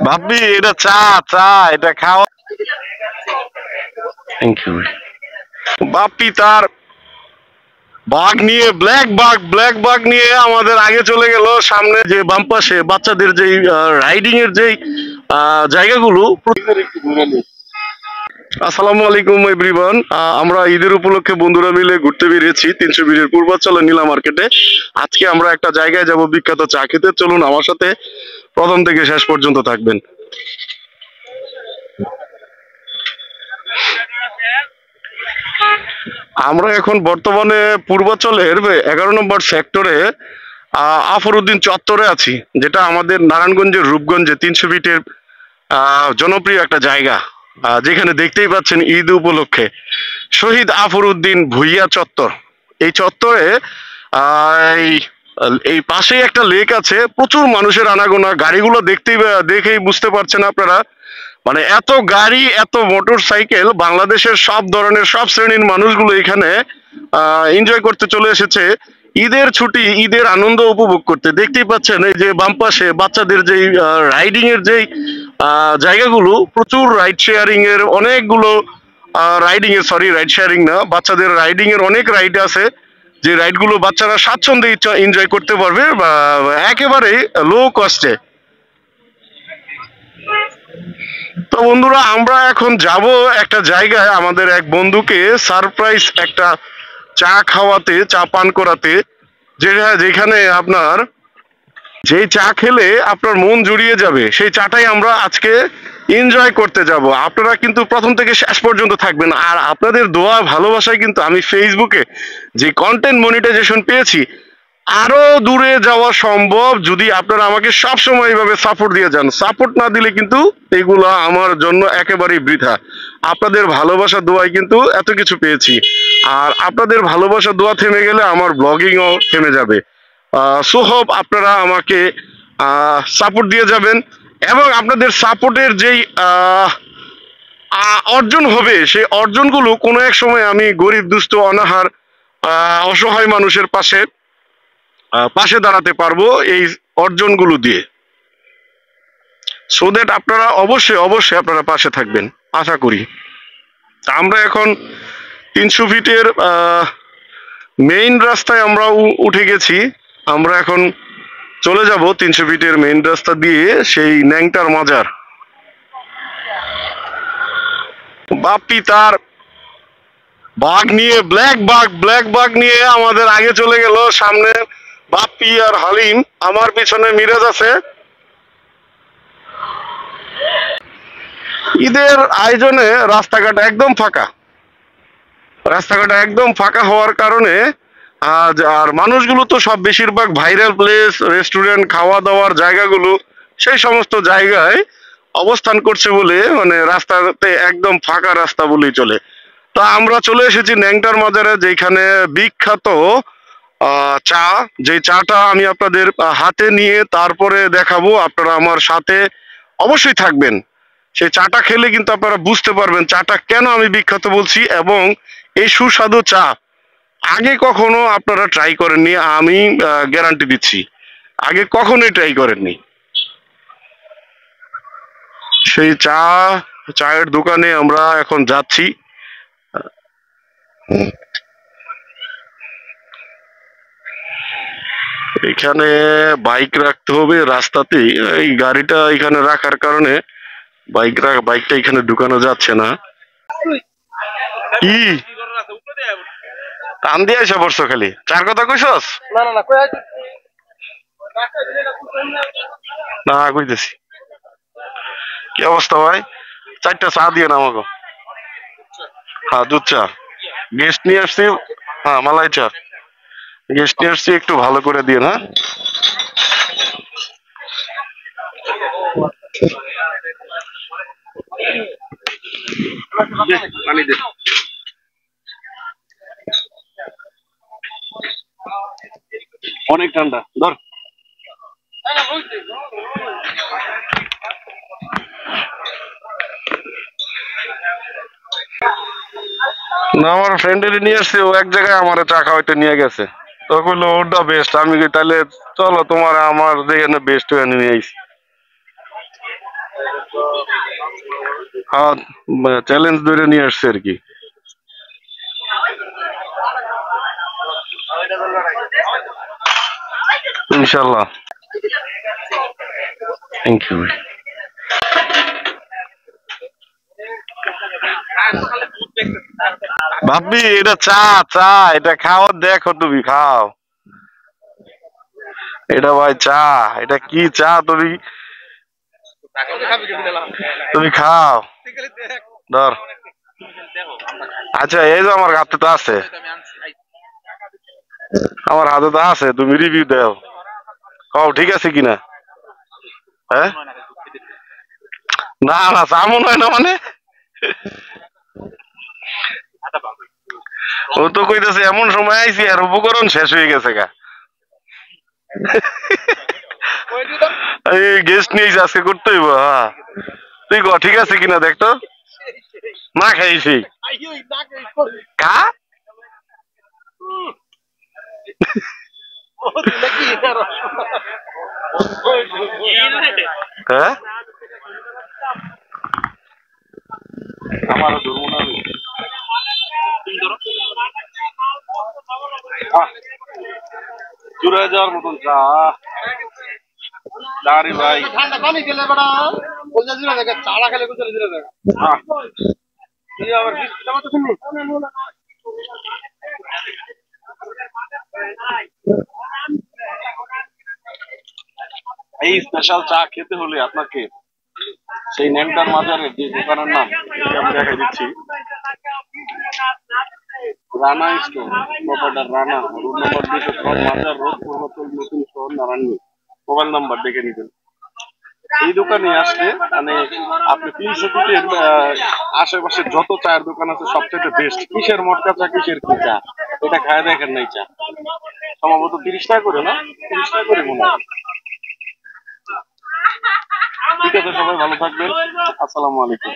ভাবি এটা চা চা এটা খাওয়া। Thank you. বাপ্পি তার বাঘ নিয়ে ব্ল্যাক বাঘ নিয়ে আমাদের আগে চলে গেল। সামনে যে বাম পাশে বাচ্চাদের যেই রাইডিং এর যেই জায়গাগুলো। আসসালামু আলাইকুম এভরিওয়ান। আমরা ঈদের উপলক্ষে বন্ধুরা মিলে ঘুরতে বেরিয়েছি 300 বিটের পূর্বাঞ্চলে নীলা মার্কেটে। আজকে আমরা একটা জায়গায় যাব বিখ্যাত চা খেতে। চলুন আমার সাথে প্রথম থেকে শেষ পর্যন্ত থাকবেন। আমরা এখন বর্তমানে পূর্বাঞ্চলের 11 নম্বর সেক্টরে আফরউদ্দিন চত্বরে আছি, যেটা আমাদের নারায়ণগঞ্জের রূপগঞ্জে 300 ফিটের জনপ্রিয় একটা জায়গা। যেখানে দেখতেই পাচ্ছেন ঈদ উপলক্ষে শহীদ আফরউদ্দিন ভুইয়া চত্বর। এই চত্বরে এই এই পাশেই একটা লেক আছে, প্রচুর মানুষের আনাগোনা। গাড়িগুলো দেখেই বুঝতে পারছেন আপনারা, মানে এত গাড়ি এত মোটর সাইকেল, বাংলাদেশের সব ধরনের সব শ্রেণীর মানুষগুলো এখানে এনজয় করতে চলে এসেছে ঈদের ছুটি, ঈদের আনন্দ উপভোগ করতে। দেখতেই পাচ্ছেন এই যে বাম পাশে বাচ্চাদের যেই রাইডিং এর যেই জায়গাগুলো, প্রচুর রাইড শেয়ারিং এর অনেকগুলো রাইড শেয়ারিং না, বাচ্চাদের রাইডিং এর অনেক রাইড আছে, যে রাইডগুলো বাচ্চারা স্বাচ্ছন্দ্যে এনজয় করতে পারবে বা একেবারে লো কস্টে। তো বন্ধুরা, আমরা এখন যাব একটা জায়গায় আমাদের এক বন্ধুকে সারপ্রাইজ একটা চা খাওয়াতে, চা পান করাতে, যেখানে আপনার যেই চা খেলে আপনার মন জুড়িয়ে যাবে, সেই চাটাই আমরা আজকে এনজয় করতে যাব। আপনারা কিন্তু প্রথম থেকে শেষ পর্যন্ত থাকবেন। আর আপনাদের দোয়া ভালোবাসায় কিন্তু আমি ফেসবুকে যে কন্টেন্ট মনিটাইজেশন পেয়েছি, আরো দূরে যাওয়া সম্ভব যদি আপনারা আমাকে সবসময় এইভাবে সাপোর্ট দিয়ে যান। সাপোর্ট না দিলে কিন্তু এগুলা আমার জন্য একেবারেই বৃথা। আপনাদের ভালোবাসা দোয়ায় কিন্তু এত কিছু পেয়েছি, আর আপনাদের ভালোবাসা দোয়া থেমে গেলে আমার ব্লগিংও থেমে যাবে। হোপ আপনারা আমাকে সাপোর্ট দিয়ে যাবেন, এবং আপনাদের সাপোর্টের যেই অর্জন হবে, সেই অর্জনগুলো কোনো এক সময় আমি গরিব দুস্থ অনাহার অসহায় মানুষের পাশে পাশে দাঁড়াতে পারবো এই অর্জনগুলো দিয়ে। সো দ্যাট আপনারা অবশ্যই আপনারা পাশে থাকবেন আশা করি। আমরা এখন 300 ফিটের মেইন রাস্তায় আমরা উঠে গেছি। আমরা এখন চলে যাব 300 ফিটের মেইন রাস্তা দিয়ে সেই ন্যাংটার মাজার। বাপ্পি তার বাঘ নিয়ে ব্ল্যাক বাঘ নিয়ে আমাদের আগে চলে গেল। সামনে বাপ্পি আর হালিম, আমার পিছনে মিরাজ আছে। ঈদের আয়োজনে রাস্তাঘাট একদম ফাঁকা হওয়ার কারণে আর মানুষগুলো তো সব বেশিরভাগ ভাইরাল প্লেস, রেস্টুরেন্ট, খাওয়া দাওয়ার জায়গাগুলো সেই সমস্ত জায়গায় অবস্থান করছে বলে, মানে রাস্তাতে একদম ফাঁকা রাস্তা বলেই চলে। তা আমরা চলে এসেছি ন্যাংটার মাজারে, যেখানে বিখ্যাত চা, যে চাটা আমি আপনাদের হাতে নিয়ে তারপরে দেখাবো। আপনারা আমার সাথে অবশ্যই থাকবেন। সেই চাটা খেলে কিন্তু আপনারা বুঝতে পারবেন চাটা কেন আমি বিখ্যাত বলছি, এবং এই সুস্বাদু চা আগে কখনো আপনারা ট্রাই করেননি, আমি গ্যারান্টি দিচ্ছি আগে কখনোই ট্রাই করেননি। সেই চায়ের দোকানে আমরা এখন যাচ্ছি। এখানে বাইক রাখতে হবে রাস্তাতেই, এই গাড়িটা এখানে রাখার কারণে বাইকটা এখানে ঢুকানো যাচ্ছে না। কি টান দিয়ে এসে পড়ছো, খালি চার কথা কইছস? না কইতেছি। কি অবস্থা ভাই? 4টা চা দিয়ে না আমাকে। হ্যাঁ, দুধ চা। গেস্ট নিয়ে আসছি। হ্যাঁ, মালাই চা। গেস্ট নিয়ে আসছি, একটু ভালো করে দিয়ে না। অনেক ঠান্ডা, ধর। না, আমার ফ্রেন্ডের নিয়ে আসছে, ও এক জায়গায় আমার চা খাওয়াইতে নিয়ে গেছে। তো কইলো ওটা বেস্ট। আমি তাহলে চলো তোমার আমার যেখানে বেস্ট ওখানে নিয়ে আইছি। হ্যাঁ, চ্যালেঞ্জ ধরে নিয়ে আসছে আর কি। ইনশাল্লাহ। Thank you. ভাবি এটা চা, চা এটা খাও, দেখো তুমি খাও। এটা ভাই চা, এটা কি চা তুমি, তুমি খাও ধর। আচ্ছা এই যে আমার হাতে তো আছে, আমার হাতে তো আছে, তুমি রিভিউ দাও, কও ঠিক আছে কিনা। হ্যাঁ না না, চা মনে হয় না মানে। ও তো কইতেছে এমন সময় আইছি আর উপকরণ শেষ হয়ে গেছে গা। এই গেস্ট নিয়েছি আজকে, করতে হইব। হ্যাঁ তুই ক ঠিক আছে কিনা দেখ তো, না খাইছি খা। হ্যাঁ আমারও ধরবো না আমি। চুরে যাওয়ার মতন চা দাঁড়ি ভাই। ঠান্ডা পানি খেলে বেড়া বলতে দিলে দেখে চালা খেলে গুজরে দিলে দেখে তুই আবার বৃষ্টি নামা তো শুনবি। এই স্পেশাল চা খেতে হলে আপনাকে সেই নেমটার মাজারের যে দোকানের নাম আমি দেখা দিচ্ছি, Rana store, proprietor Rana, road number 203, Mazar road, পূর্বতল, নতুন শহর, নারায়ণগঞ্জ। মোবাইল নাম্বার দেখে নিবেন। এই দোকানে আসলে মানে আপনি 300 ফিটের আশেপাশে যত চায়ের দোকান আছে সবচেয়ে বেস্ট। কিসের মটকা চা, কিসের কি চা, এটা খায় দেখেন নাই চা। সম্ভবত 30 টাকা করে, না 30 টাকা করে মনে হয়। ঠিক আছে, সবাই ভালো থাকবেন, আসসালামু আলাইকুম।